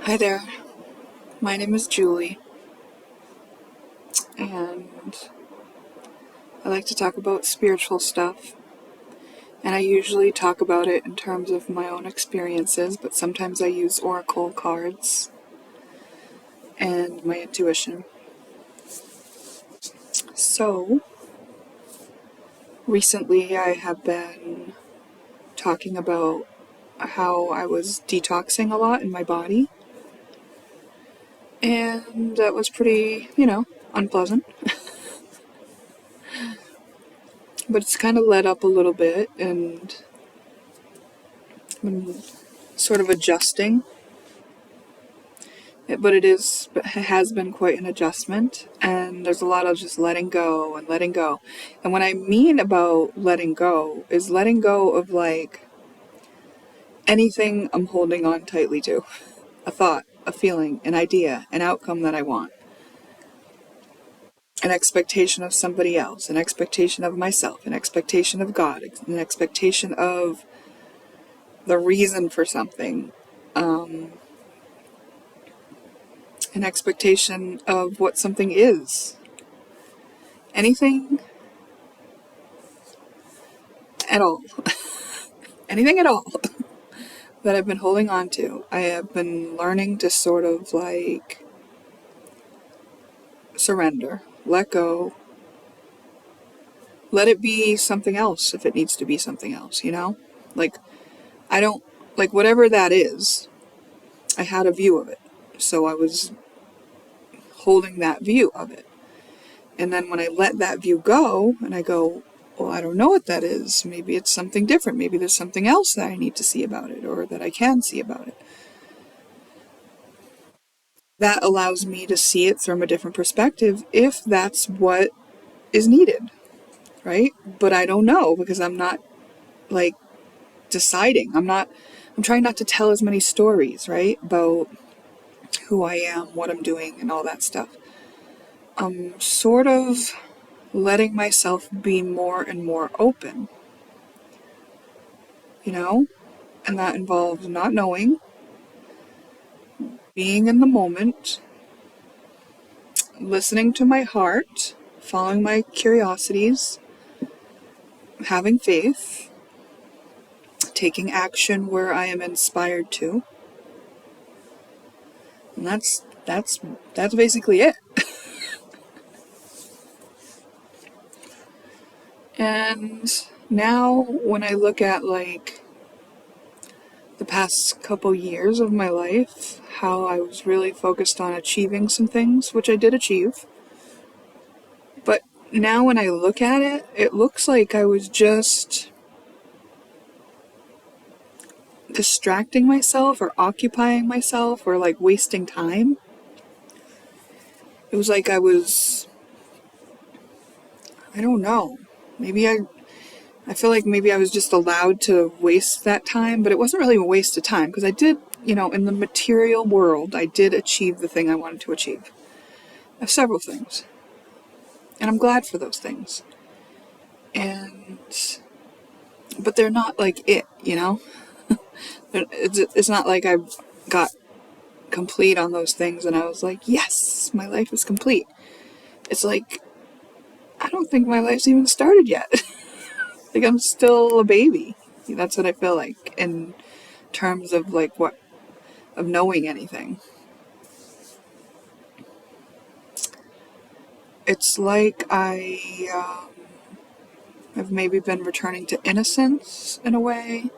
Hi there, my name is Julie, and I like to talk about spiritual stuff, and I usually talk about it in terms of my own experiences, but sometimes I use oracle cards and my intuition. So, recently I have been talking about how I was detoxing a lot in my body, and that was pretty, unpleasant. But it's kind of let up a little bit, and I'm sort of adjusting. But it has been quite an adjustment, and there's a lot of just letting go and letting go. And what I mean about letting go is letting go of like anything I'm holding on tightly to. A thought, a feeling, an idea, an outcome that I want. An expectation of somebody else, an expectation of myself, an expectation of God, an expectation of the reason for something, an expectation of what something is. Anything at all. Anything at all that I've been holding on to. I have been learning to sort of like surrender, let go, let it be something else if it needs to be something else, Like, I don't, like, whatever that is, I had a view of it. So I was holding that view of it. And then when I let that view go, and I go, well, I don't know what that is. Maybe it's something different. Maybe there's something else that I need to see about it, or that I can see about it. That allows me to see it from a different perspective if that's what is needed, right? But I don't know because I'm not like deciding. I'm trying not to tell as many stories, right? About who I am, what I'm doing, and all that stuff. I'm sort of letting myself be more and more open, you know? And that involves not knowing, being in the moment, listening to my heart, following my curiosities, having faith, taking action where I am inspired to. And that's basically it. And now when I look at like the past couple years of my life, how I was really focused on achieving some things, which I did achieve. But now when I look at it, it looks like I was just distracting myself or occupying myself or like wasting time. It was like I don't know, maybe I feel like maybe I was just allowed to waste that time, but it wasn't really a waste of time because I did, in the material world, I did achieve the thing I wanted to achieve. I have several things, and I'm glad for those things. But they're not like it. It's not like I got complete on those things and I was like, yes, my life is complete. It's like, I don't think my life's even started yet. Like I'm still a baby. That's what I feel like in terms of like of knowing anything. It's like I have maybe been returning to innocence in a way,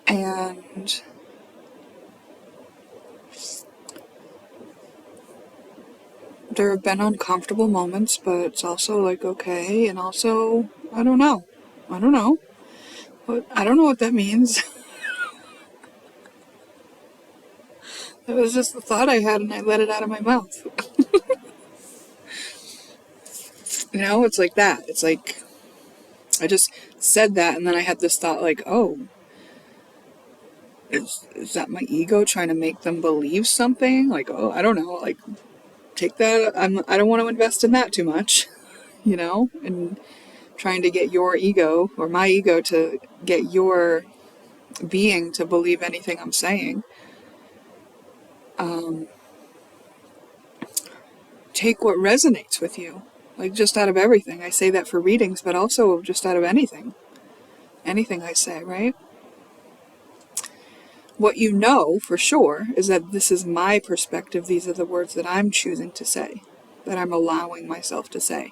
and there have been uncomfortable moments, but it's also like okay, and also I don't know, but I don't know what that means. It was just the thought I had, and I let it out of my mouth. It's like that. It's like I just said that, and then I had this thought, like, oh, is that my ego trying to make them believe something? Like, oh, I don't know. Like, take that. I don't want to invest in that too much, and trying to get your ego or my ego to get your being to believe anything I'm saying. Take what resonates with you. Like, just out of everything. I say that for readings, but also just out of anything. Anything I say, right? What you know for sure is that this is my perspective. These are the words that I'm choosing to say, that I'm allowing myself to say.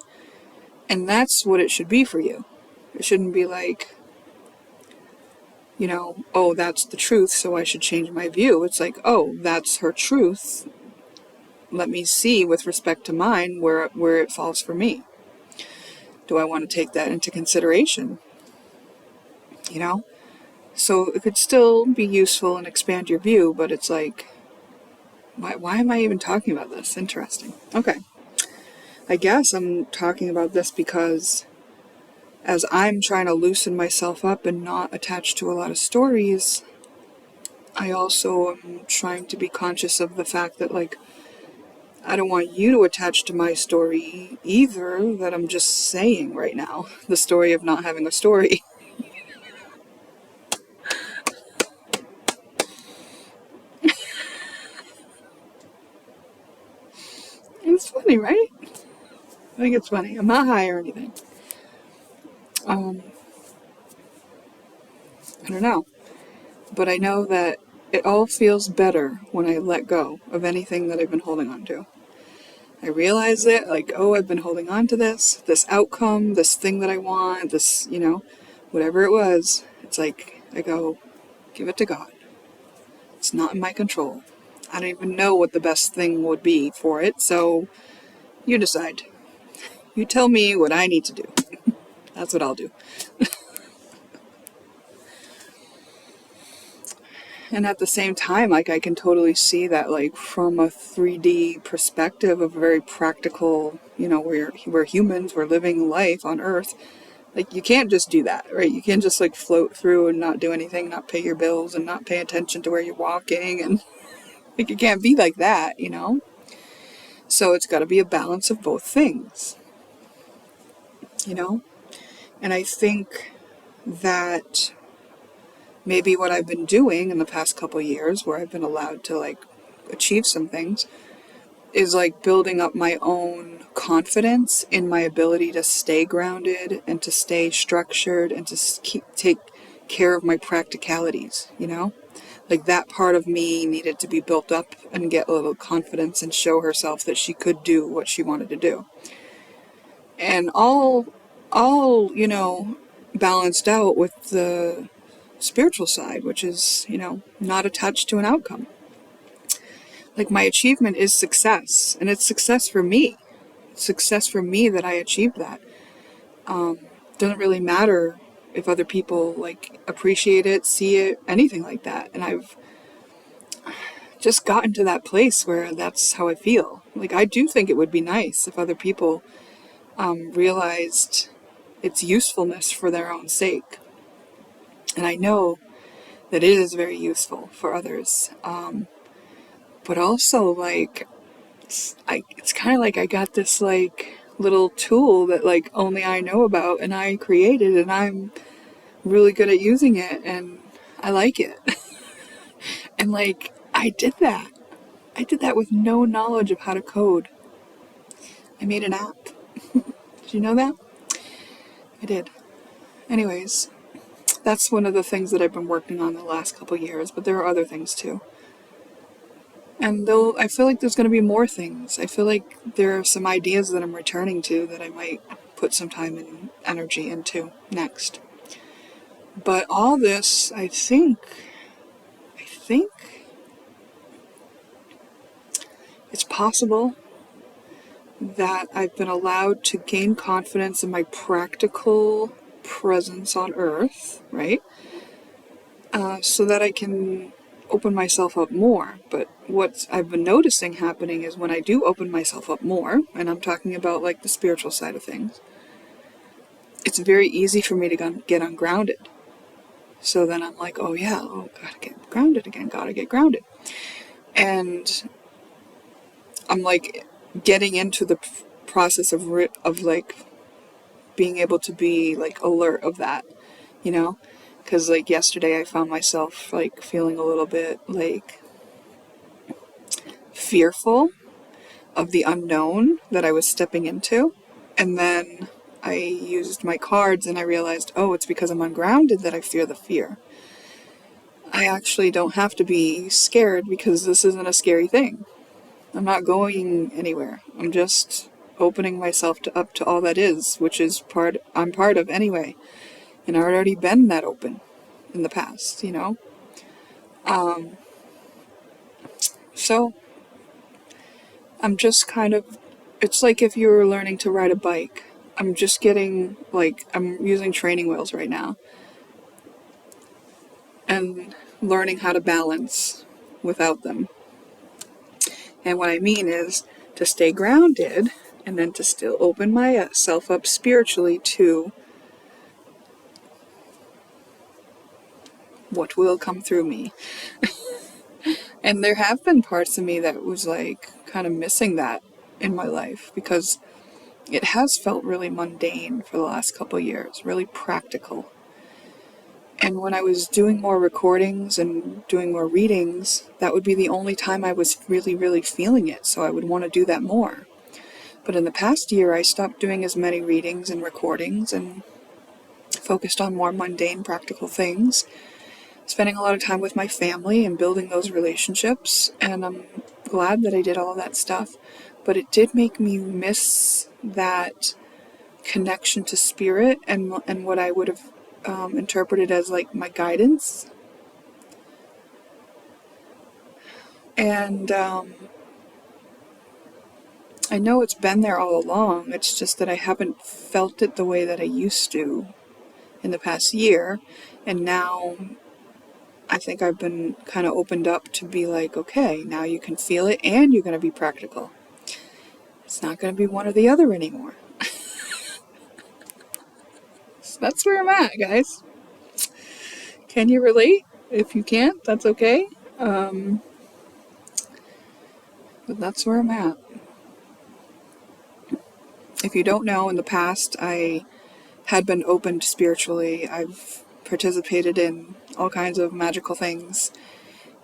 And that's what it should be for you. It shouldn't be like, oh, that's the truth, so I should change my view. It's like, oh, that's her truth. Let me see with respect to mine where it falls for me. Do I want to take that into consideration? So it could still be useful and expand your view, but it's like, why am I even talking about this? Interesting. Okay. I guess I'm talking about this because as I'm trying to loosen myself up and not attach to a lot of stories, I also am trying to be conscious of the fact that, like, I don't want you to attach to my story either, that I'm just saying right now. The story of not having a story. It's funny, right? I think it's funny. I'm not high or anything. I don't know. But I know that it all feels better when I let go of anything that I've been holding on to. I realize it, like, oh, I've been holding on to this outcome, this thing that I want, this, whatever it was. It's like, I go, give it to God. It's not in my control. I don't even know what the best thing would be for it, so you decide. You tell me what I need to do. That's what I'll do. And at the same time, like, I can totally see that, like, from a 3D perspective of a very practical, we're humans, we're living life on Earth. Like, you can't just do that, right? You can't just, like, float through and not do anything, not pay your bills and not pay attention to where you're walking. And, like, it can't be like that, So it's got to be a balance of both things, And I think that maybe what I've been doing in the past couple years, where I've been allowed to, like, achieve some things, is, like, building up my own confidence in my ability to stay grounded and to stay structured and to take care of my practicalities, Like, that part of me needed to be built up and get a little confidence and show herself that she could do what she wanted to do. And all balanced out with the spiritual side, which is, not attached to an outcome. Like, my achievement is success, and it's success for me. It's success for me that I achieved that. Doesn't really matter if other people, like, appreciate it, see it, anything like that. And I've just gotten to that place where that's how I feel. Like, I do think it would be nice if other people realized its usefulness for their own sake. And I know that it is very useful for others. But also, like, it's kind of like I got this, like, little tool that, like, only I know about and I created, and I'm really good at using it and I like it. And, like, I did that. I did that with no knowledge of how to code. I made an app. Did you know that? I did. Anyways, that's one of the things that I've been working on the last couple years, but there are other things too. And though I feel like there's going to be more things. I feel like there are some ideas that I'm returning to that I might put some time and energy into next. But all this, I think it's possible that I've been allowed to gain confidence in my practical presence on Earth, right? So that I can open myself up more. But what I've been noticing happening is when I do open myself up more, and I'm talking about, like, the spiritual side of things, it's very easy for me to get ungrounded. So then I'm like, oh yeah, gotta get grounded again, gotta get grounded. And I'm, like, getting into the process of like, being able to be, like, alert of that, Because, like, yesterday I found myself, like, feeling a little bit, like, fearful of the unknown that I was stepping into. And then I used my cards and I realized, oh, it's because I'm ungrounded that I fear the fear. I actually don't have to be scared because this isn't a scary thing. I'm not going anywhere. I'm just opening myself up to all that is, which is I'm part of anyway. And I've already been that open in the past, you know? So I'm just kind of, it's like if you were learning to ride a bike. I'm just getting, I'm using training wheels right now and learning how to balance without them. And what I mean is to stay grounded and then to still open myself up spiritually to what will come through me. And there have been parts of me that was kind of missing that in my life because it has felt really mundane for the last couple of years, really practical. And when I was doing more recordings and doing more readings, that would be the only time I was really, really feeling it. So I would want to do that more. But in the past year, I stopped doing as many readings and recordings and focused on more mundane, practical things, spending a lot of time with my family and building those relationships. And I'm glad that I did all of that stuff. But it did make me miss that connection to spirit and what I would have interpreted as my guidance. And I know it's been there all along. It's just that I haven't felt it the way that I used to in the past year. And now I think I've been kind of opened up to be okay, now you can feel it and you're going to be practical. It's not going to be one or the other anymore. So that's where I'm at, guys. Can you relate? If you can't, that's okay. But that's where I'm at. If you don't know, in the past, I had been opened spiritually. I've participated in all kinds of magical things.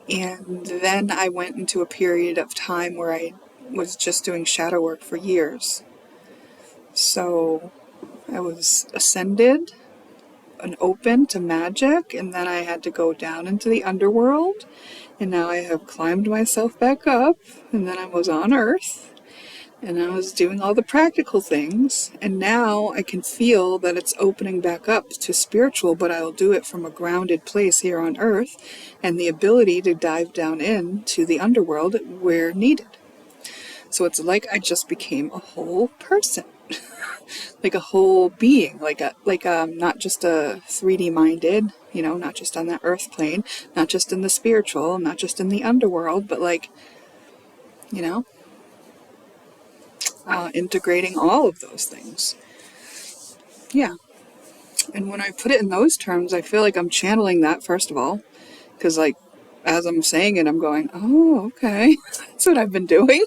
And then I went into a period of time where I was just doing shadow work for years. So I was ascended and open to magic, and then I had to go down into the underworld, and now I have climbed myself back up, and then I was on Earth, and I was doing all the practical things, and now I can feel that it's opening back up to spiritual, but I'll do it from a grounded place here on Earth, and the ability to dive down into the underworld where needed. So it's like I just became a whole person. Like a whole being, not just a 3D minded, not just on that earth plane, not just in the spiritual, not just in the underworld, but integrating all of those things. Yeah. And when I put it in those terms, I feel like I'm channeling that, first of all, because as I'm saying it, I'm going, oh, okay, that's what I've been doing.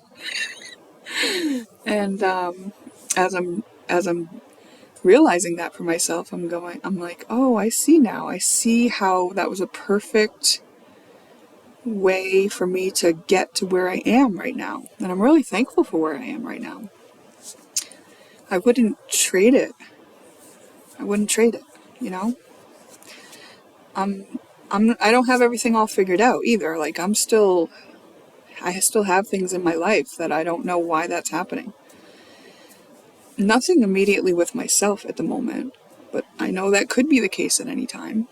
And as I'm realizing that for myself, I'm like, oh, I see now. I see how that was a perfect way for me to get to where I am right now. And I'm really thankful for where I am right now. I wouldn't trade it. You know? I don't have everything all figured out either. I still have things in my life that I don't know why that's happening. Nothing immediately with myself at the moment, but I know that could be the case at any time.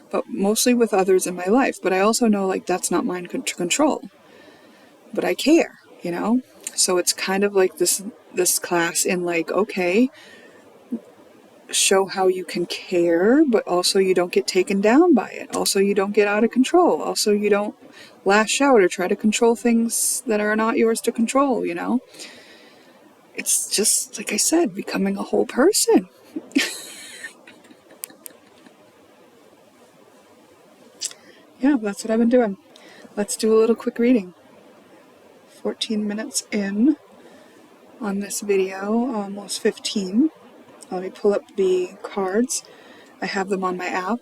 But mostly with others in my life. But I also know that's not mine to control. But I care, So it's kind of like this class in okay, show how you can care, but also you don't get taken down by it. Also you don't get out of control. Also you don't lash out or try to control things that are not yours to control, It's just, like I said, becoming a whole person. Yeah, that's what I've been doing. Let's do a little quick reading. 14 minutes in on this video, almost 15. Let me pull up the cards. I have them on my app,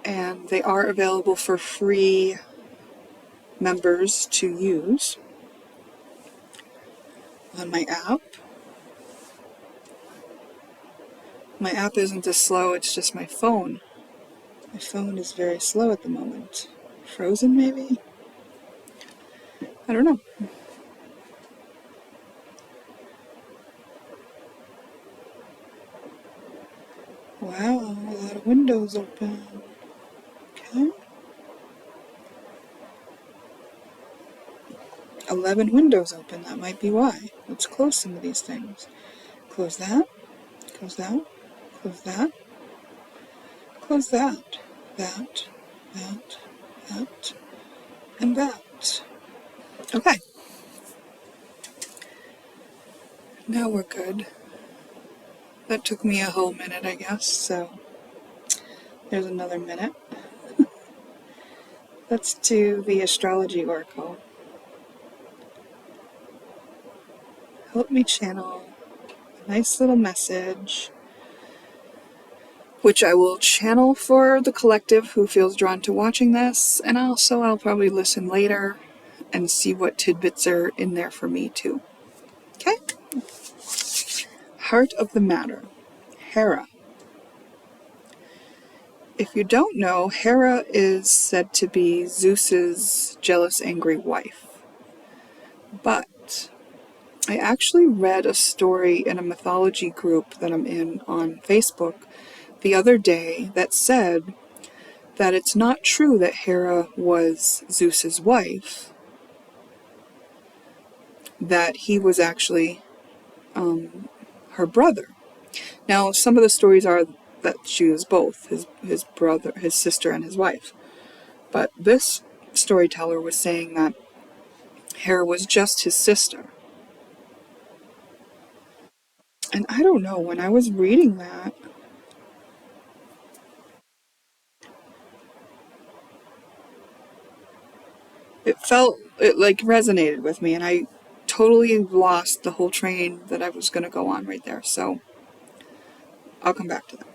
and they are available for free members to use. on my app. My app isn't as slow, it's just my phone. My phone is very slow at the moment. Frozen, maybe? I don't know. Wow, a lot of windows open. Okay. 11 windows open, that might be why. Let's close some of these things. Close that, close that, close that, close that, that, that, and that. Okay. Now we're good. That took me a whole minute, I guess, so there's another minute. Let's do the astrology oracle. Help me channel a nice little message, which I will channel for the collective who feels drawn to watching this, and also I'll probably listen later and see what tidbits are in there for me too. Okay? Heart of the matter. Hera. If you don't know, Hera is said to be Zeus's jealous, angry wife. But I actually read a story in a mythology group that I'm in on Facebook the other day that said that it's not true that Hera was Zeus's wife, that he was actually her brother. Now, some of the stories are that she was both his brother, his sister, and his wife. But this storyteller was saying that Hera was just his sister. And I don't know, when I was reading that, it like resonated with me, and I totally lost the whole train that I was going to go on right there. So I'll come back to that.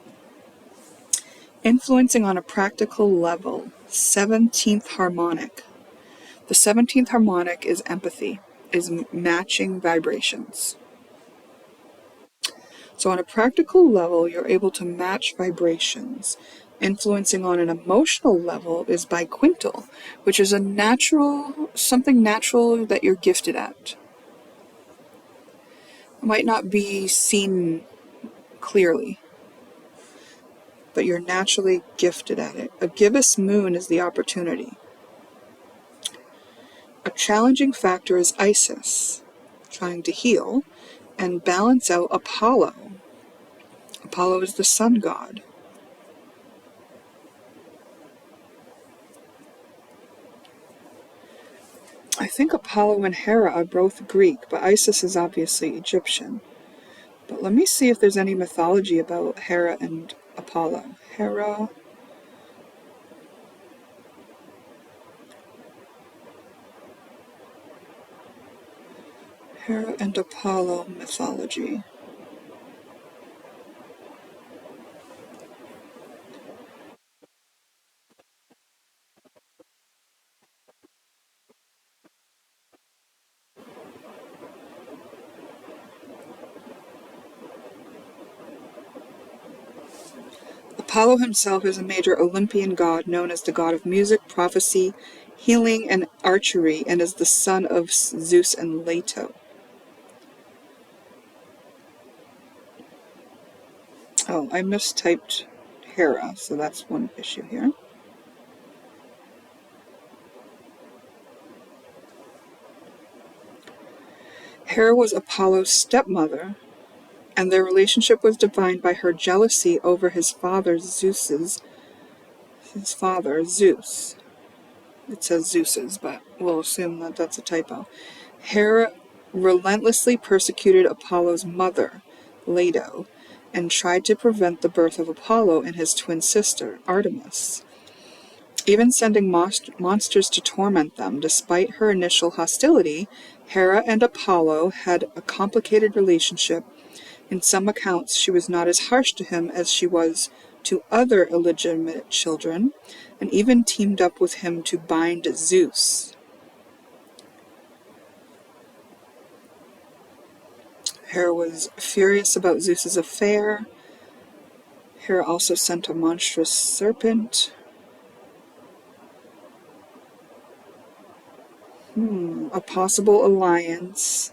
Influencing on a practical level. 17th harmonic. The 17th harmonic is empathy, is matching vibrations. So on a practical level, you're able to match vibrations. Influencing on an emotional level is biquintal, which is something natural that you're gifted at. It might not be seen clearly, but you're naturally gifted at it. A gibbous moon is the opportunity. A challenging factor is Isis, trying to heal and balance out Apollo. Apollo is the sun god. I think Apollo and Hera are both Greek, but Isis is obviously Egyptian. But let me see if there's any mythology about Hera and Apollo. Hera and Apollo mythology. Apollo himself is a major Olympian god known as the god of music, prophecy, healing, and archery, and is the son of Zeus and Leto. Oh, I mistyped Hera, so that's one issue here. Hera was Apollo's stepmother, and their relationship was defined by her jealousy over his father Zeus. It says Zeus's, but we'll assume that that's a typo. Hera relentlessly persecuted Apollo's mother, Leto, and tried to prevent the birth of Apollo and his twin sister, Artemis, even sending monsters to torment them. Despite her initial hostility, Hera and Apollo had a complicated relationship. In some accounts, she was not as harsh to him as she was to other illegitimate children, and even teamed up with him to bind Zeus. Hera was furious about Zeus's affair. Hera also sent a monstrous serpent. A possible alliance.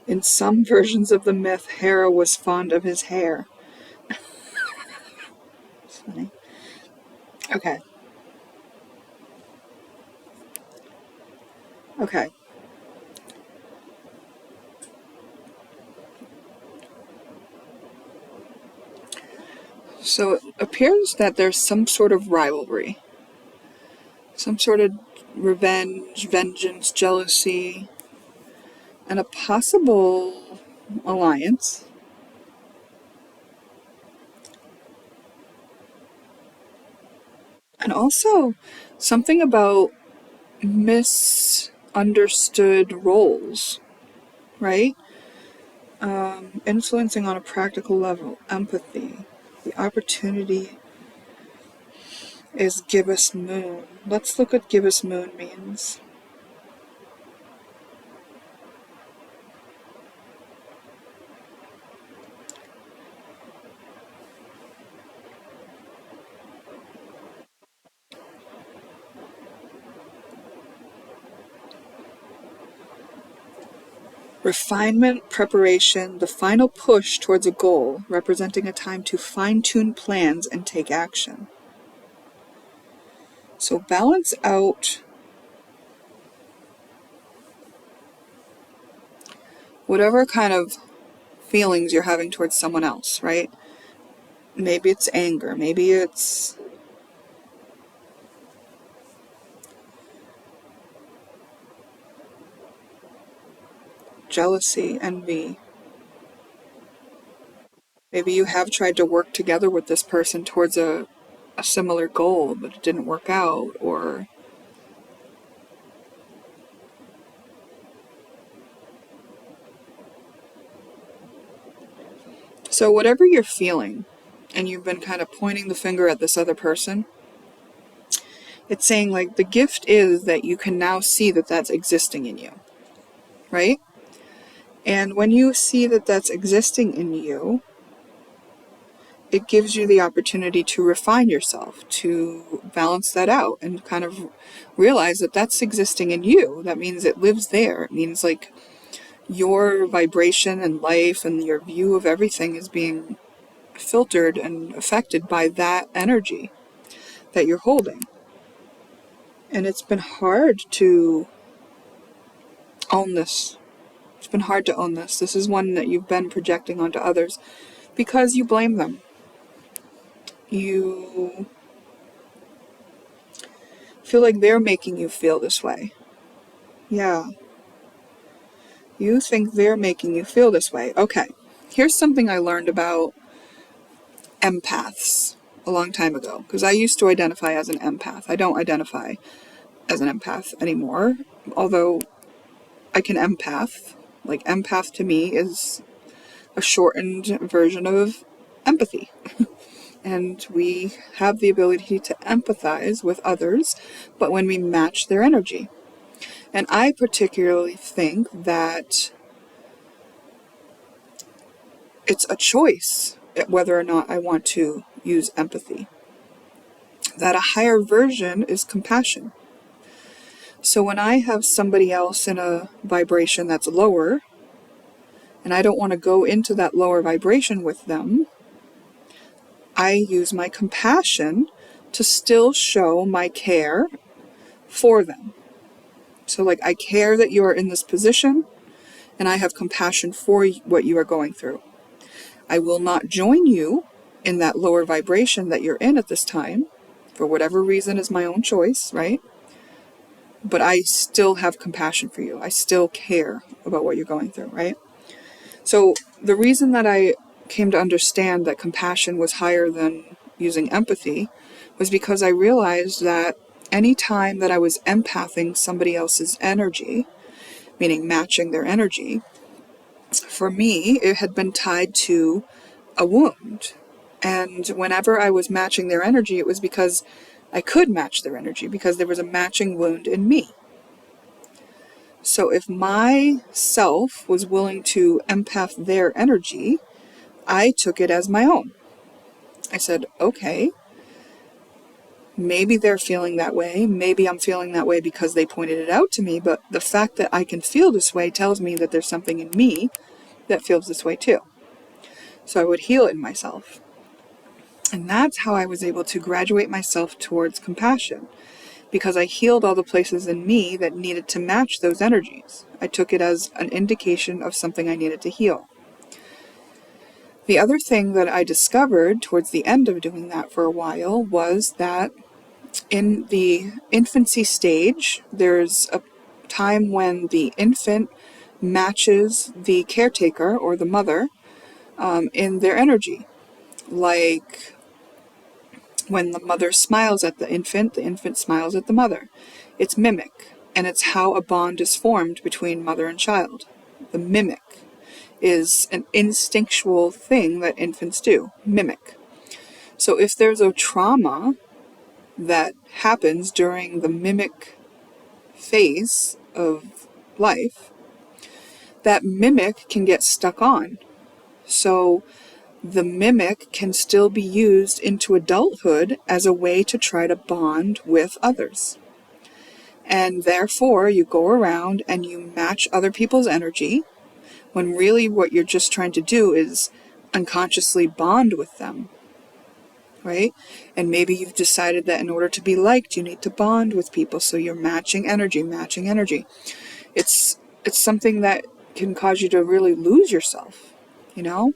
In some versions of the myth, Hera was fond of his hair. It's funny. Okay. Okay. So it appears that there's some sort of rivalry. Some sort of revenge, vengeance, jealousy, and a possible alliance. And also something about misunderstood roles, right? Influencing on a practical level, empathy. The opportunity is gibbous moon. Let's look what gibbous moon means. Refinement, preparation, the final push towards a goal, representing a time to fine-tune plans and take action. So balance out whatever kind of feelings you're having towards someone else, right? Maybe it's anger, maybe it's jealousy, envy. Maybe you have tried to work together with this person towards a similar goal, but it didn't work out, or so whatever you're feeling, and you've been kind of pointing the finger at this other person, it's saying like the gift is that you can now see that that's existing in you, right? And when you see that that's existing in you, it gives you the opportunity to refine yourself, to balance that out and kind of realize that that's existing in you. That means it lives there. It means like your vibration and life and your view of everything is being filtered and affected by that energy that you're holding. And it's been hard to own this. It's been hard to own this. This is one that you've been projecting onto others because you blame them. You feel like they're making you feel this way. Yeah. You think they're making you feel this way. Okay. Here's something I learned about empaths a long time ago, because I used to identify as an empath. I don't identify as an empath anymore, although I can empath. Like, empath to me is a shortened version of empathy. And we have the ability to empathize with others, but when we match their energy. And I particularly think that it's a choice whether or not I want to use empathy. That a higher version is compassion. So when I have somebody else in a vibration that's lower, and I don't want to go into that lower vibration with them, I use my compassion to still show my care for them. So like, I care that you are in this position, and I have compassion for what you are going through. I will not join you in that lower vibration that you're in at this time, for whatever reason is my own choice, right? But I still have compassion for you. I still care about what you're going through, right? So the reason that I came to understand that compassion was higher than using empathy was because I realized that any time that I was empathing somebody else's energy, meaning matching their energy, for me, it had been tied to a wound. And whenever I was matching their energy, it was because I could match their energy, because there was a matching wound in me. So if my self was willing to empath their energy, I took it as my own. I said, okay, maybe they're feeling that way. Maybe I'm feeling that way because they pointed it out to me. But the fact that I can feel this way tells me that there's something in me that feels this way too. So I would heal it in myself. And that's how I was able to graduate myself towards compassion, because I healed all the places in me that needed to match those energies. I took it as an indication of something I needed to heal. The other thing that I discovered towards the end of doing that for a while was that in the infancy stage, there's a time when the infant matches the caretaker or the mother in their energy. Like when the mother smiles at the infant smiles at the mother. It's mimic, and it's how a bond is formed between mother and child. The mimic is an instinctual thing that infants do, mimic. So if there's a trauma that happens during the mimic phase of life, that mimic can get stuck on. So the mimic can still be used into adulthood as a way to try to bond with others. And therefore, you go around and you match other people's energy, when really what you're just trying to do is unconsciously bond with them, right? And maybe you've decided that in order to be liked, you need to bond with people, so you're matching energy. It's something that can cause you to really lose yourself, you know?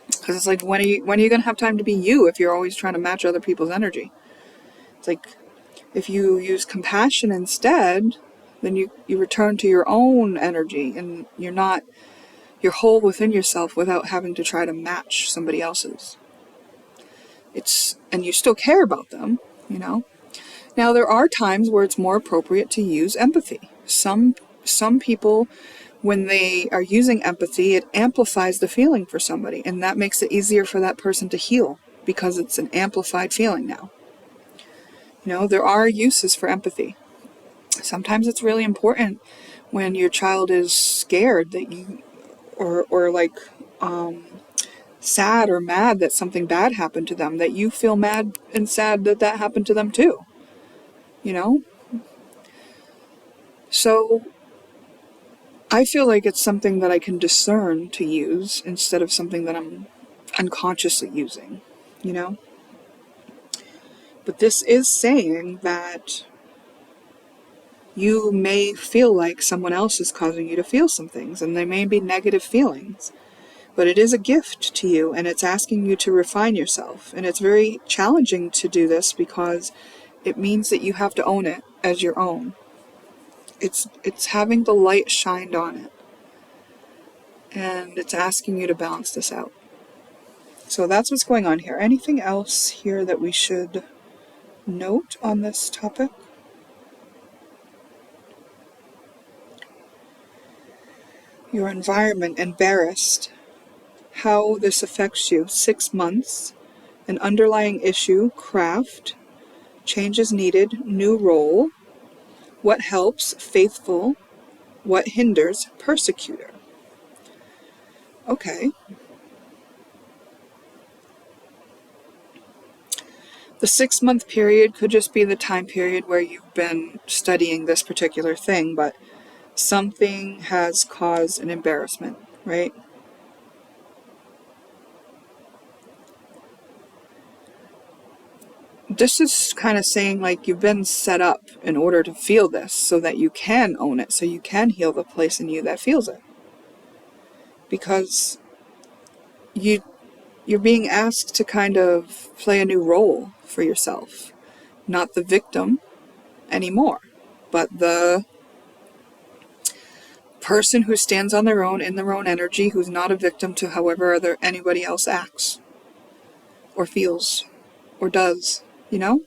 Because it's like, when are you going to have time to be you if you're always trying to match other people's energy? It's like, if you use compassion instead, then you return to your own energy, and you're whole within yourself without having to try to match somebody else's. And you still care about them, you know? Now, there are times where it's more appropriate to use empathy. Some people, when they are using empathy, it amplifies the feeling for somebody, and that makes it easier for that person to heal, because it's an amplified feeling now. You know, there are uses for empathy. Sometimes it's really important when your child is scared that you, or like sad or mad that something bad happened to them, that you feel mad and sad that that happened to them too. You know? So I feel like it's something that I can discern to use instead of something that I'm unconsciously using, you know? But this is saying that you may feel like someone else is causing you to feel some things, and they may be negative feelings, but it is a gift to you, and it's asking you to refine yourself. And it's very challenging to do this because it means that you have to own it as your own. It's having the light shined on it, and it's asking you to balance this out. So that's what's going on here. Anything else here that we should note on this topic? Your environment, embarrassed. How this affects you. 6 months. An underlying issue, craft. Changes needed, new role. What helps, faithful. What hinders, persecutor. Okay. The 6-month period could just be the time period where you've been studying this particular thing, but something has caused an embarrassment, right? This is kind of saying like you've been set up in order to feel this so that you can own it, so you can heal the place in you that feels it. Because you're being asked to kind of play a new role for yourself. Not the victim anymore, but the person who stands on their own, in their own energy, who's not a victim to however anybody else acts or feels or does, you know?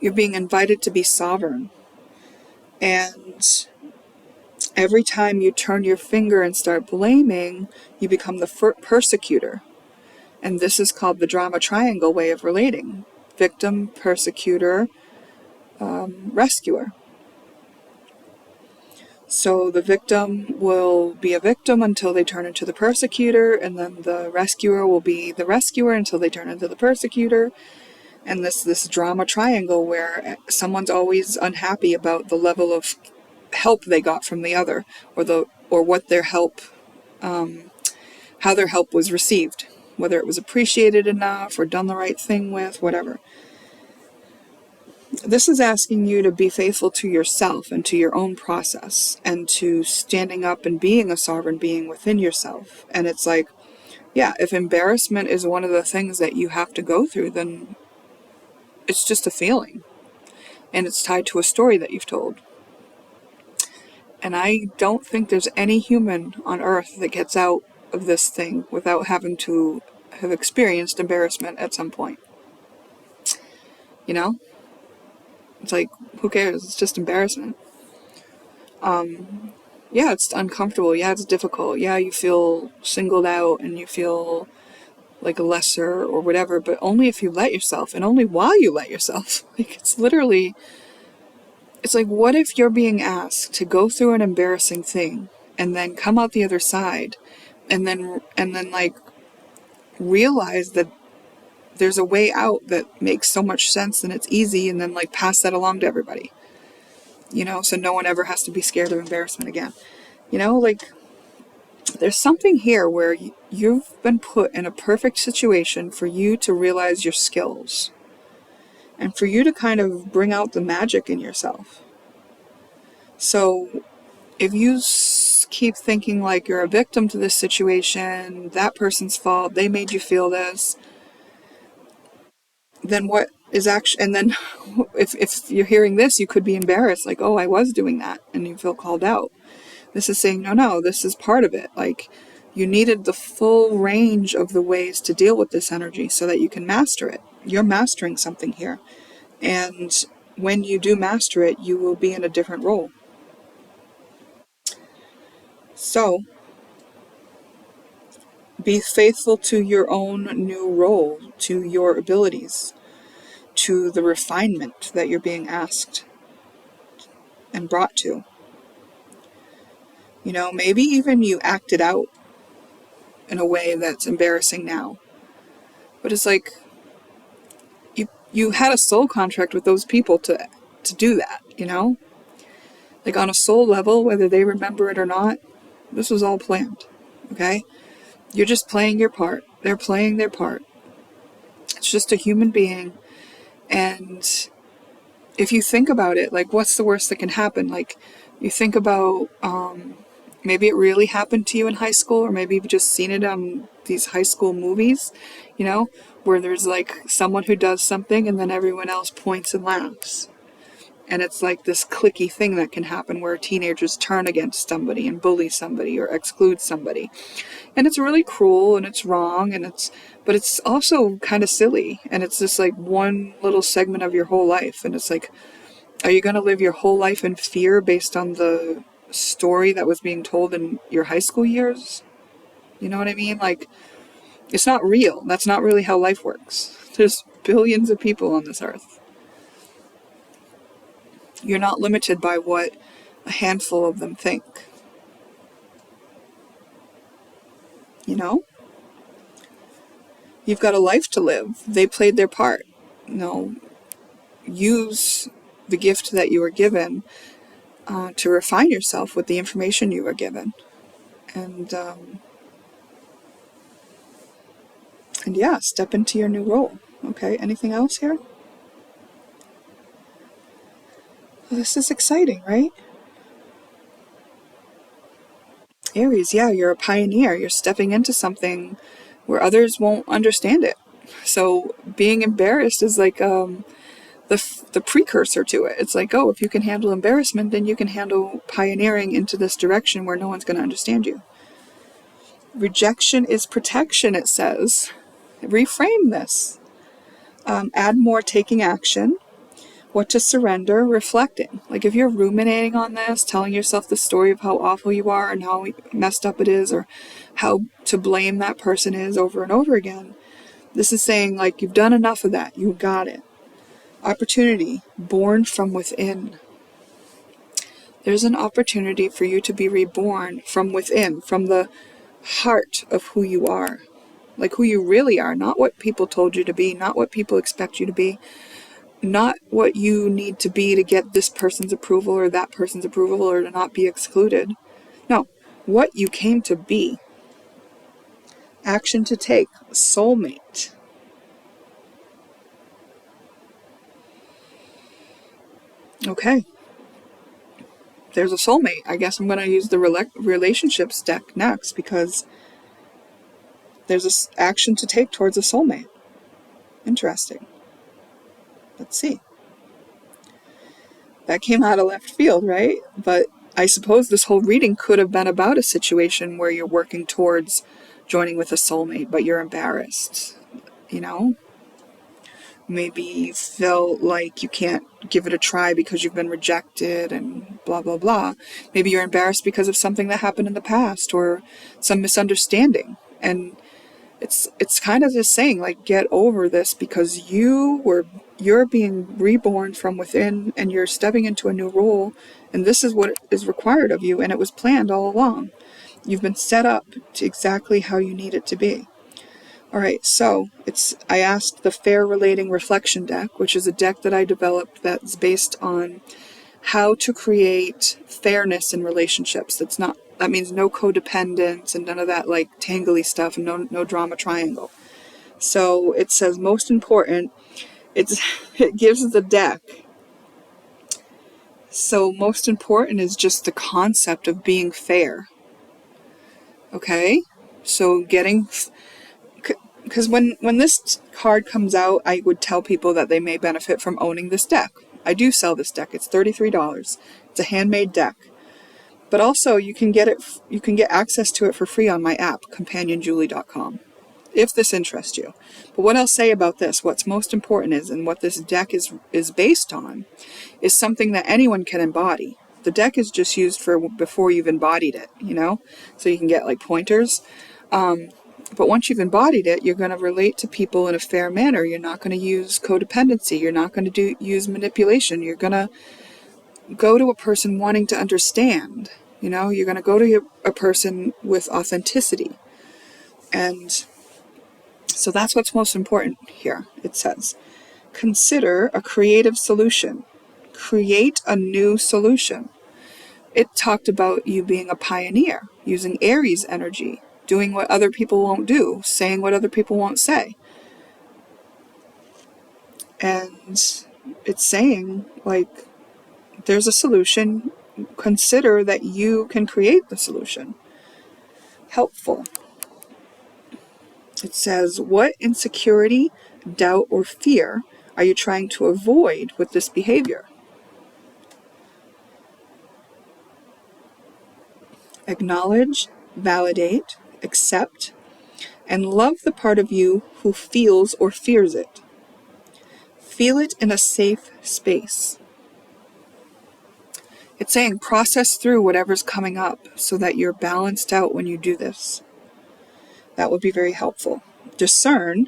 You're being invited to be sovereign. And every time you turn your finger and start blaming, you become the persecutor. And this is called the drama triangle way of relating. Victim, persecutor, rescuer. So the victim will be a victim until they turn into the persecutor, and then the rescuer will be the rescuer until they turn into the persecutor. And this drama triangle where someone's always unhappy about the level of help they got from the other, or what their help, how their help was received, whether it was appreciated enough or done the right thing with, whatever. This is asking you to be faithful to yourself and to your own process, and to standing up and being a sovereign being within yourself. And it's like, yeah, if embarrassment is one of the things that you have to go through, then it's just a feeling. And it's tied to a story that you've told. And I don't think there's any human on earth that gets out of this thing without having to have experienced embarrassment at some point. You know? It's like, who cares? It's just embarrassment. Yeah, it's uncomfortable. Yeah, it's difficult. Yeah, you feel singled out and you feel like a lesser or whatever, but only if you let yourself, and only while you let yourself. Like, it's literally, it's like, what if you're being asked to go through an embarrassing thing and then come out the other side and then like realize that there's a way out that makes so much sense and it's easy, and then like pass that along to everybody, you know, so no one ever has to be scared of embarrassment again. You know, like, there's something here where you've been put in a perfect situation for you to realize your skills and for you to kind of bring out the magic in yourself. So if you keep thinking like you're a victim to this situation, that person's fault, they made you feel this, then what is actually, and then if you're hearing this, you could be embarrassed, like, oh, I was doing that, and you feel called out. This is saying, no, this is part of it. Like, you needed the full range of the ways to deal with this energy so that you can master it. You're mastering something here. And when you do master it, you will be in a different role. So, be faithful to your own new role, to your abilities, to the refinement that you're being asked and brought to. You know, maybe even you acted out in a way that's embarrassing now. But it's like, you had a soul contract with those people to do that, you know? Like, on a soul level, whether they remember it or not, this was all planned, okay? You're just playing your part. They're playing their part. It's just a human being. And if you think about it, like, what's the worst that can happen? Like, you think about, maybe it really happened to you in high school, or maybe you've just seen it on these high school movies, you know, where there's like someone who does something and then everyone else points and laughs. And it's like this cliquey thing that can happen where teenagers turn against somebody and bully somebody or exclude somebody. And it's really cruel and it's wrong, and but it's also kind of silly. And it's just like one little segment of your whole life. And it's like, are you going to live your whole life in fear based on the story that was being told in your high school years? You know what I mean? Like, it's not real. That's not really how life works. There's billions of people on this earth. You're not limited by what a handful of them think. You know? You've got a life to live. They played their part. You know, use the gift that you were given to refine yourself with the information you were given. And yeah, step into your new role. Okay, anything else here? Well, this is exciting, right? Aries, yeah, you're a pioneer. You're stepping into something where others won't understand it. So being embarrassed is like the precursor to it. It's like, oh, if you can handle embarrassment, then you can handle pioneering into this direction where no one's going to understand you. Rejection is protection, it says. Reframe this. Add more taking action. What to surrender, reflecting. Like, if you're ruminating on this, telling yourself the story of how awful you are and how messed up it is, or how to blame that person is over and over again, this is saying, like, you've done enough of that. You got it. Opportunity, born from within. There's an opportunity for you to be reborn from within, from the heart of who you are. Like who you really are, not what people told you to be, not what people expect you to be, not what you need to be to get this person's approval or that person's approval or to not be excluded. No, what you came to be. Action to take. Soulmate. Okay. There's a soulmate. I guess I'm going to use the relationships deck next because there's an action to take towards a soulmate. Interesting. Let's see. That came out of left field, right? But I suppose this whole reading could have been about a situation where you're working towards joining with a soulmate, but you're embarrassed, you know? Maybe you feel like you can't give it a try because you've been rejected and blah, blah, blah. Maybe you're embarrassed because of something that happened in the past or some misunderstanding. And it's kind of just saying, like, get over this because you're being reborn from within and you're stepping into a new role, and this is what is required of you, and it was planned all along. You've been set up to exactly how you need it to be. All right, so I asked the Fair Relating Reflection deck, which is a deck that I developed that's based on how to create fairness in relationships. That means no codependence and none of that like tangly stuff and no drama triangle. So it says most important, it gives the deck. So most important is just the concept of being fair. Okay? So because when this card comes out, I would tell people that they may benefit from owning this deck. I do sell this deck. It's $33. It's a handmade deck. But also you can get access to it for free on my app, companionjulie.com, if this interests you. But what I'll say about this, what's most important is, and what this deck is based on, is something that anyone can embody. The deck is just used for before you've embodied it, so you can get like pointers. But once you've embodied it, you're going to relate to people in a fair manner. You're not going to use codependency. You're not going to use manipulation. You're going to go to a person wanting to understand. You're going to go to a person with authenticity. And so that's what's most important here. It says, consider a creative solution. Create a new solution. It talked about you being a pioneer, using Aries energy, doing what other people won't do, saying what other people won't say. And it's saying, like, there's a solution. Consider that you can create the solution. Helpful. It says, what insecurity, doubt, or fear are you trying to avoid with this behavior? Acknowledge, validate, accept, and love the part of you who feels or fears it. Feel it in a safe space. It's saying process through whatever's coming up so that you're balanced out when you do this. That would be very helpful. Discern.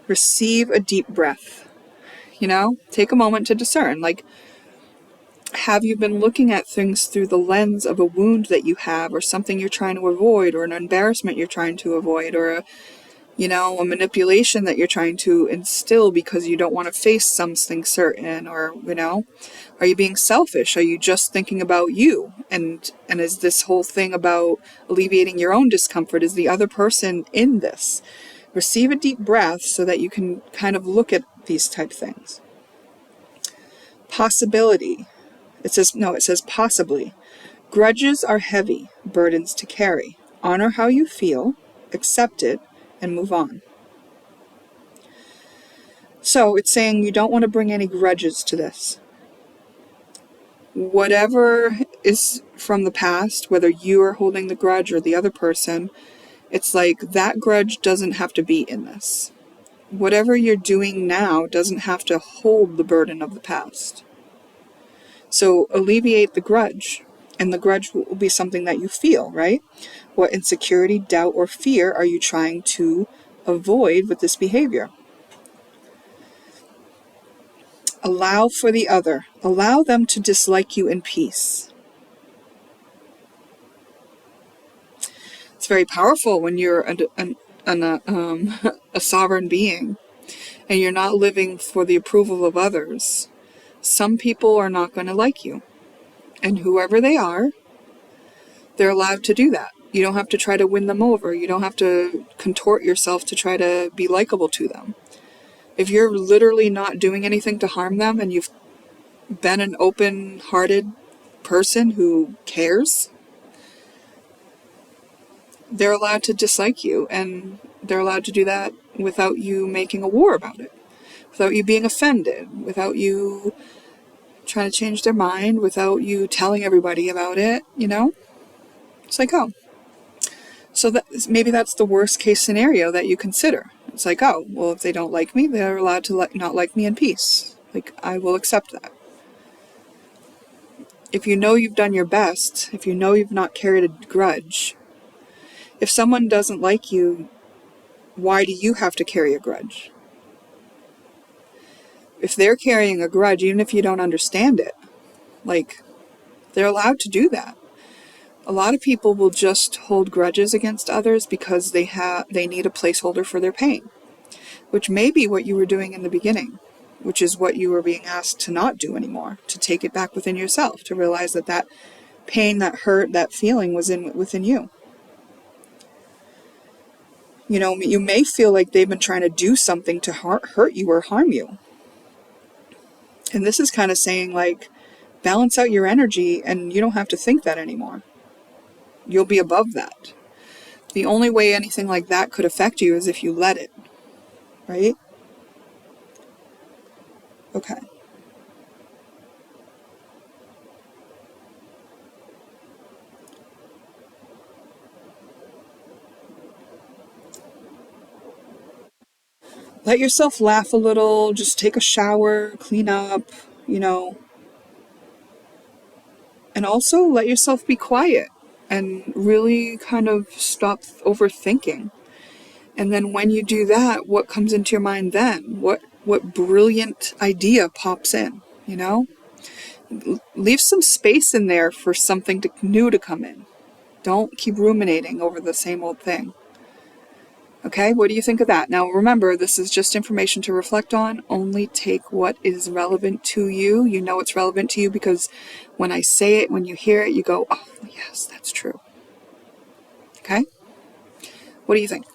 Receive a deep breath. Take a moment to discern. Like, have you been looking at things through the lens of a wound that you have, or something you're trying to avoid, or an embarrassment you're trying to avoid, or a manipulation that you're trying to instill because you don't want to face something certain, or, are you being selfish? Are you just thinking about you? And is this whole thing about alleviating your own discomfort? Is the other person in this? Receive a deep breath so that you can kind of look at these type things. Possibility. It says possibly. Grudges are heavy burdens to carry. Honor how you feel, accept it, and move on. So it's saying you don't want to bring any grudges to this. Whatever is from the past, whether you are holding the grudge or the other person, it's like that grudge doesn't have to be in this. Whatever you're doing now doesn't have to hold the burden of the past. So alleviate the grudge, and the grudge will be something that you feel, right? What insecurity, doubt, or fear are you trying to avoid with this behavior? Allow for the other. Allow them to dislike you in peace. It's very powerful when you're a sovereign being and you're not living for the approval of others. Some people are not going to like you. And whoever they are, they're allowed to do that. You don't have to try to win them over. You don't have to contort yourself to try to be likable to them. If you're literally not doing anything to harm them and you've been an open-hearted person who cares, they're allowed to dislike you, and they're allowed to do that without you making a war about it, without you being offended, without you trying to change their mind, without you telling everybody about it, you know? It's like, oh. So that, maybe that's the worst case scenario that you consider. It's like, oh, well, if they don't like me, they're allowed to not like me in peace. Like, I will accept that. If you know you've done your best, if you know you've not carried a grudge, if someone doesn't like you, why do you have to carry a grudge? If they're carrying a grudge, even if you don't understand it, like, they're allowed to do that. A lot of people will just hold grudges against others because they need a placeholder for their pain, which may be what you were doing in the beginning, which is what you were being asked to not do anymore, to take it back within yourself, to realize that that pain, that hurt, that feeling was within you. You know, you may feel like they've been trying to do something to hurt you or harm you. And this is kind of saying, like, balance out your energy and you don't have to think that anymore. You'll be above that. The only way anything like that could affect you is if you let it, right? Okay. Let yourself laugh a little, just take a shower, clean up, you know. And also let yourself be quiet and really kind of stop overthinking. And then when you do that, what comes into your mind then? What brilliant idea pops in, you know? Leave some space in there for something new to come in. Don't keep ruminating over the same old thing. Okay, what do you think of that? Now remember, this is just information to reflect on. Only take what is relevant to you. You know it's relevant to you because when I say it, when you hear it, you go, oh, yes, that's true. Okay? What do you think?